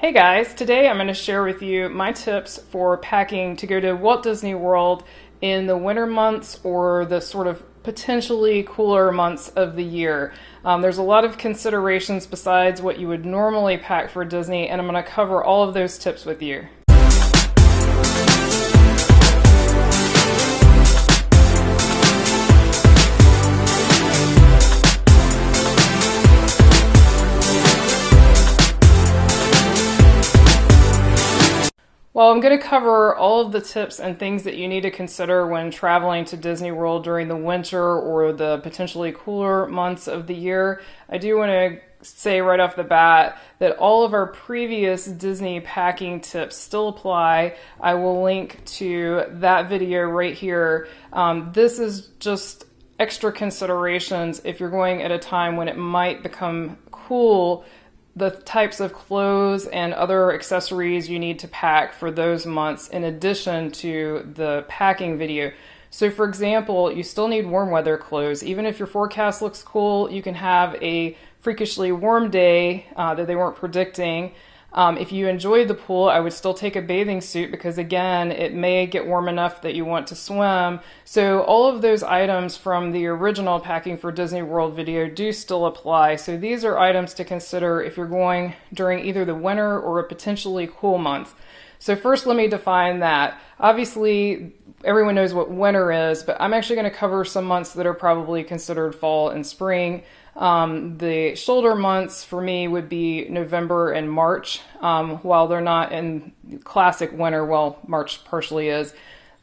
Hey guys, today I'm going to share with you my tips for packing to go to Walt Disney World in the winter months or the sort of potentially cooler months of the year. There's a lot of considerations besides what you would normally pack for Disney, and I'm going to cover all of those tips with you. Well, I'm going to cover all of the tips and things that you need to consider when traveling to Disney World during the winter or the potentially cooler months of the year. I do want to say right off the bat that all of our previous Disney packing tips still apply. I will link to that video right here. This is just extra considerations if you're going at a time when it might become cool, the types of clothes and other accessories you need to pack for those months in addition to the packing video. So for example, you still need warm weather clothes. Even if your forecast looks cool, you can have a freakishly warm day that they weren't predicting. If you enjoyed the pool, I would still take a bathing suit because again, it may get warm enough that you want to swim. So all of those items from the original Packing for Disney World video do still apply. So these are items to consider if you're going during either the winter or a potentially cool month. So first, let me define that. Obviously, everyone knows what winter is, but I'm actually going to cover some months that are probably considered fall and spring. The shoulder months for me would be November and March. While they're not in classic winter, well, March partially is,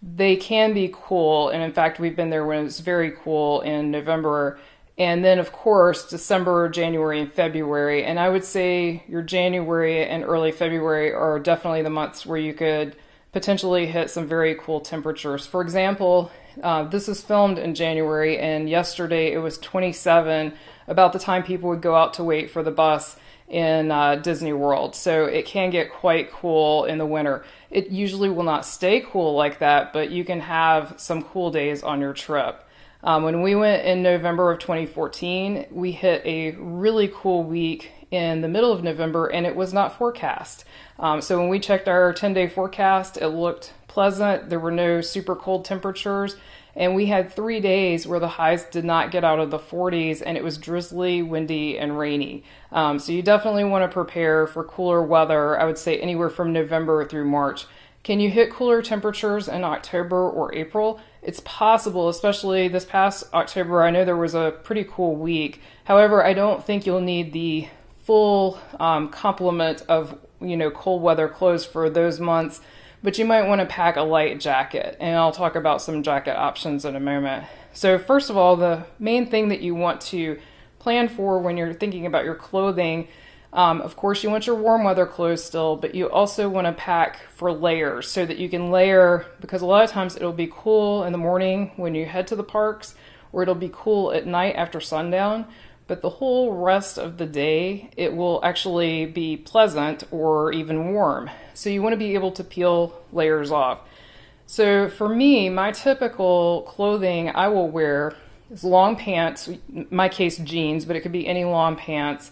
they can be cool. And in fact, we've been there when it was very cool in November. And then, of course, December, January, and February. And I would say your January and early February are definitely the months where you could potentially hit some very cool temperatures. For example, this is filmed in January, and yesterday it was 27, about the time people would go out to wait for the bus in Disney World. So it can get quite cool in the winter. It usually will not stay cool like that, but you can have some cool days on your trip. When we went in November of 2014, we hit a really cool week in the middle of November, and it was not forecast. So when we checked our 10-day forecast, it looked pleasant. There were no super cold temperatures, and we had 3 days where the highs did not get out of the 40s, and it was drizzly, windy, and rainy. So you definitely want to prepare for cooler weather, I would say anywhere from November through March. Can you hit cooler temperatures in October or April? It's possible, especially this past October. I know there was a pretty cool week. However, I don't think you'll need the full complement of cold weather clothes for those months, but you might want to pack a light jacket, and I'll talk about some jacket options in a moment. So first of all, the main thing that you want to plan for when you're thinking about your clothing, of course you want your warm weather clothes still, but you also want to pack for layers so that you can layer, because a lot of times it'll be cool in the morning when you head to the parks, or it'll be cool at night after sundown. But the whole rest of the day, it will actually be pleasant or even warm. So you want to be able to peel layers off. So for me, my typical clothing I will wear is long pants, in my case jeans, but it could be any long pants.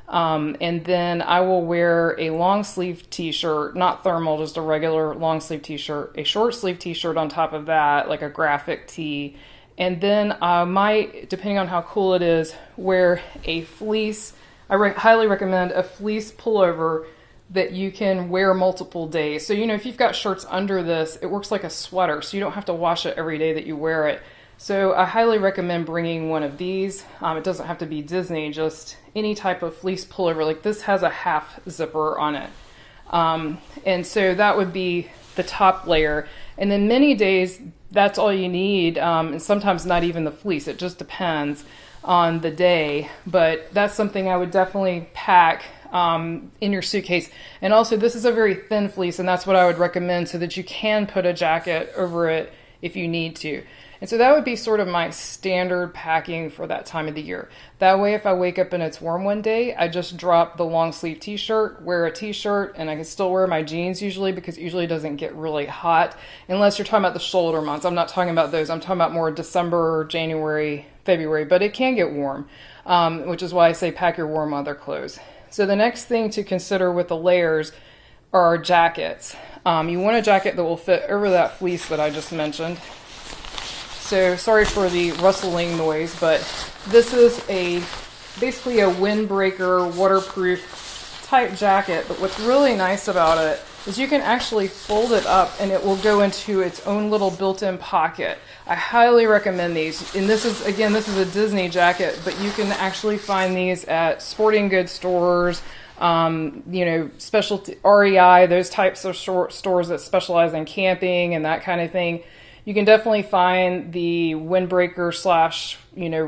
And then I will wear a long sleeve t-shirt, not thermal, just a regular long sleeve t-shirt, a short sleeve t-shirt on top of that, like a graphic tee. And then I might, depending on how cool it is, wear a fleece. I highly recommend a fleece pullover that you can wear multiple days. So, if you've got shirts under this, it works like a sweater, so you don't have to wash it every day that you wear it. So I highly recommend bringing one of these. It doesn't have to be Disney, just any type of fleece pullover. Like this has a half zipper on it. And so that would be the top layer. And then many days, that's all you need, and sometimes not even the fleece. It just depends on the day, but that's something I would definitely pack in your suitcase. And also, this is a very thin fleece, and that's what I would recommend so that you can put a jacket over it if you need to. And so that would be sort of my standard packing for that time of the year. That way, if I wake up and it's warm one day, I just drop the long sleeve t-shirt, wear a t-shirt, and I can still wear my jeans usually because it usually doesn't get really hot unless you're talking about the shoulder months. I'm not talking about those. I'm talking about more December, January, February, but it can get warm, which is why I say pack your warm weather clothes. So the next thing to consider with the layers are jackets. You want a jacket that will fit over that fleece that I just mentioned. So sorry for the rustling noise, but this is basically a windbreaker, waterproof type jacket. But what's really nice about it is you can actually fold it up and it will go into its own little built-in pocket. I highly recommend these. And this is a Disney jacket, but you can actually find these at sporting goods stores, specialty REI, those types of stores that specialize in camping and that kind of thing. You can definitely find the windbreaker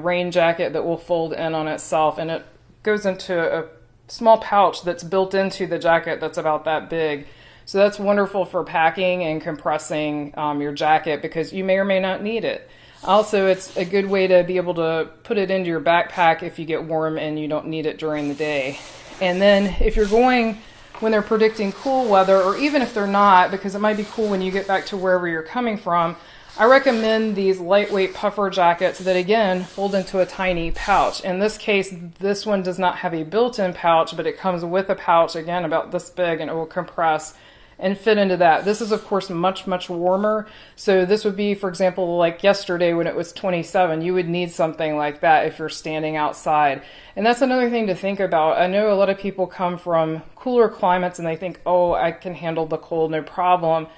/ rain jacket that will fold in on itself, and it goes into a small pouch that's built into the jacket that's about that big. So that's wonderful for packing and compressing your jacket because you may or may not need it. Also, it's a good way to be able to put it into your backpack if you get warm and you don't need it during the day. And then if you're going when they're predicting cool weather, or even if they're not, because it might be cool when you get back to wherever you're coming from, I recommend these lightweight puffer jackets that, again, fold into a tiny pouch. In this case, this one does not have a built-in pouch, but it comes with a pouch, again, about this big, and it will compress and fit into that. This is, of course, much, much warmer. So this would be, for example, like yesterday when it was 27. You would need something like that if you're standing outside. And that's another thing to think about. I know a lot of people come from cooler climates and they think, oh, I can handle the cold, no problem.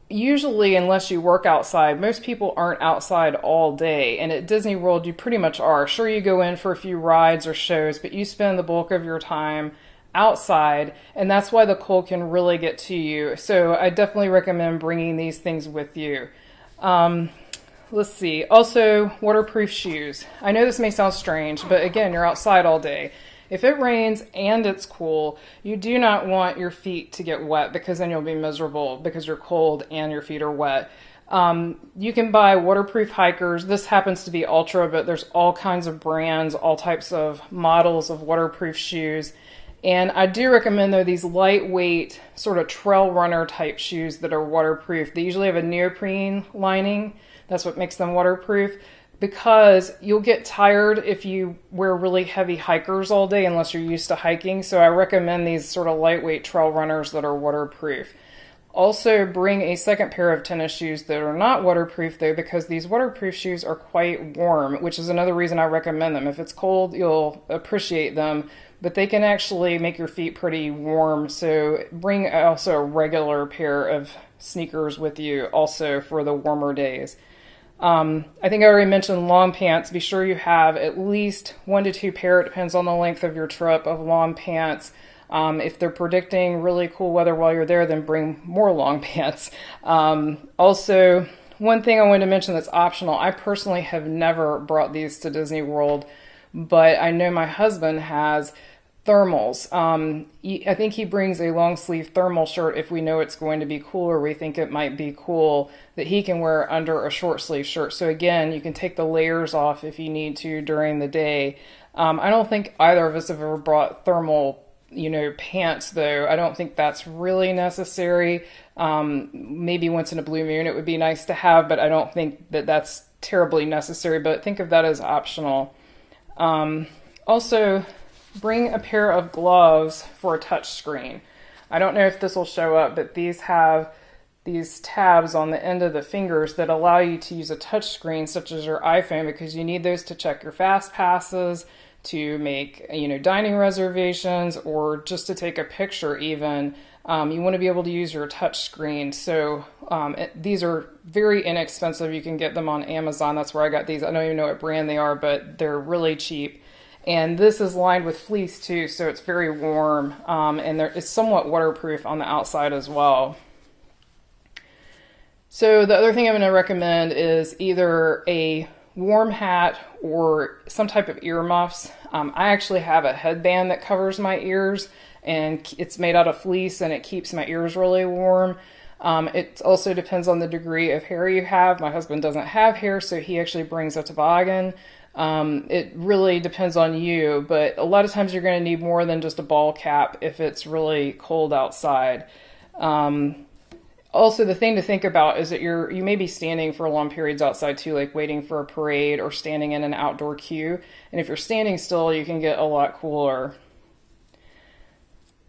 Usually, unless you work outside, most people aren't outside all day. And at Disney World, you pretty much are. Sure, you go in for a few rides or shows, but you spend the bulk of your time outside, and that's why the cold can really get to you. So I definitely recommend bringing these things with you. Let's see. Also, waterproof shoes. I know this may sound strange, but again, you're outside all day. If it rains and it's cool, you do not want your feet to get wet because then you'll be miserable because you're cold and your feet are wet. You can buy waterproof hikers. This happens to be Ultra, but there's all kinds of brands, all types of models of waterproof shoes. And I do recommend, though, these lightweight sort of trail runner type shoes that are waterproof. They usually have a neoprene lining. That's what makes them waterproof, because you'll get tired if you wear really heavy hikers all day unless you're used to hiking. So I recommend these sort of lightweight trail runners that are waterproof. Also bring a second pair of tennis shoes that are not waterproof, though, because these waterproof shoes are quite warm, which is another reason I recommend them. If it's cold, you'll appreciate them, but they can actually make your feet pretty warm. So bring also a regular pair of sneakers with you also for the warmer days. I think I already mentioned long pants. Be sure you have at least 1 to 2 pair, it depends on the length of your trip, of long pants. If they're predicting really cool weather while you're there, then bring more long pants. Also, one thing I wanted to mention that's optional, I personally have never brought these to Disney World, but I know my husband has thermals. I think he brings a long sleeve thermal shirt if we know it's going to be cool or we think it might be cool, that he can wear under a short sleeve shirt. So again, you can take the layers off if you need to during the day. I don't think either of us have ever brought thermal pants, though. I don't think that's really necessary. Maybe once in a blue moon it would be nice to have, but I don't think that that's terribly necessary, but think of that as optional. Also, bring a pair of gloves for a touch screen. I don't know if this will show up, but these have these tabs on the end of the fingers that allow you to use a touch screen such as your iPhone, because you need those to check your fast passes, to make dining reservations, or just to take a picture even. You want to be able to use your touch screen. So these are very inexpensive. You can get them on Amazon. That's where I got these. I don't even know what brand they are, but they're really cheap. And this is lined with fleece too, so it's very warm, and it's somewhat waterproof on the outside as well. So the other thing I'm going to recommend is either a warm hat or some type of earmuffs. I actually have a headband that covers my ears, and it's made out of fleece, and it keeps my ears really warm. It also depends on the degree of hair you have. My husband doesn't have hair, so he actually brings a toboggan. It really depends on you, but a lot of times you're going to need more than just a ball cap if it's really cold outside. Also, the thing to think about is that you may be standing for long periods outside too, like waiting for a parade or standing in an outdoor queue. And if you're standing still, you can get a lot cooler.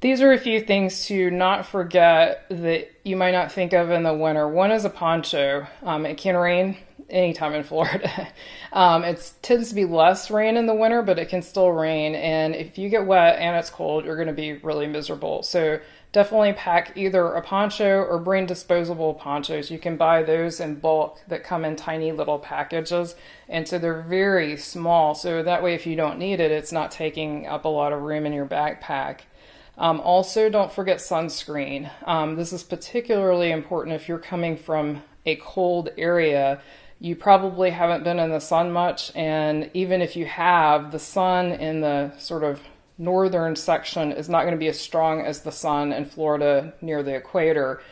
These are a few things to not forget that you might not think of in the winter. One is a poncho. It can rain anytime in Florida. It tends to be less rain in the winter, but it can still rain. And if you get wet and it's cold, you're going to be really miserable. So definitely pack either a poncho or bring disposable ponchos. You can buy those in bulk that come in tiny little packages. And so they're very small. So that way, if you don't need it, it's not taking up a lot of room in your backpack. Also, don't forget sunscreen. This is particularly important if you're coming from a cold area. You probably haven't been in the sun much, and even if you have, the sun in the sort of northern section is not going to be as strong as the sun in Florida near the equator.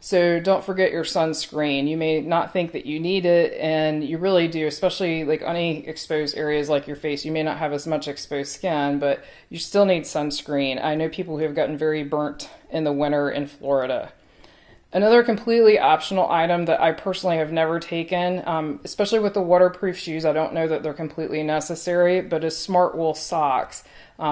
So don't forget your sunscreen. You may not think that you need it, and you really do, especially like on any exposed areas like your face. You may not have as much exposed skin, but you still need sunscreen. I know people who have gotten very burnt in the winter in Florida. Another completely optional item that I personally have never taken, especially with the waterproof shoes, I don't know that they're completely necessary, but is Smart Wool socks.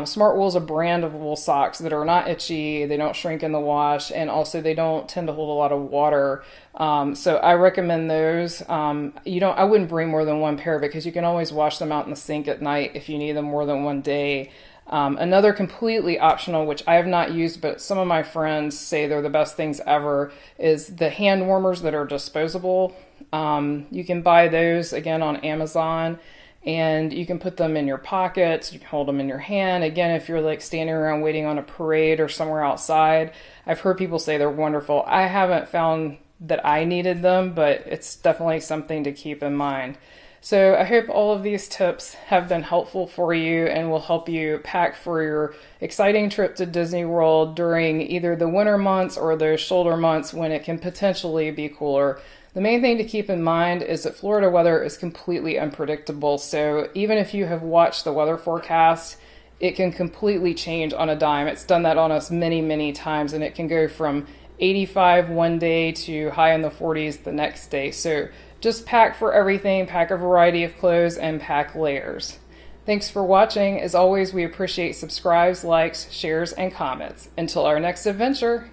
Smart Wool is a brand of wool socks that are not itchy, they don't shrink in the wash, and also they don't tend to hold a lot of water. So I recommend those. I wouldn't bring more than one pair because you can always wash them out in the sink at night if you need them more than one day. Another completely optional, which I have not used, but some of my friends say they're the best things ever, is the hand warmers that are disposable. You can buy those again on Amazon, and you can put them in your pockets. You can hold them in your hand. Again, if you're like standing around waiting on a parade or somewhere outside, I've heard people say they're wonderful. I haven't found that I needed them, but it's definitely something to keep in mind. So I hope all of these tips have been helpful for you and will help you pack for your exciting trip to Disney World during either the winter months or those shoulder months when it can potentially be cooler. The main thing to keep in mind is that Florida weather is completely unpredictable. So even if you have watched the weather forecast, it can completely change on a dime. It's done that on us many, many times, and it can go from 85 one day to high in the 40s the next day. So just pack for everything, pack a variety of clothes, and pack layers. Thanks for watching. As always, we appreciate subscribes, likes, shares, and comments. Until our next adventure.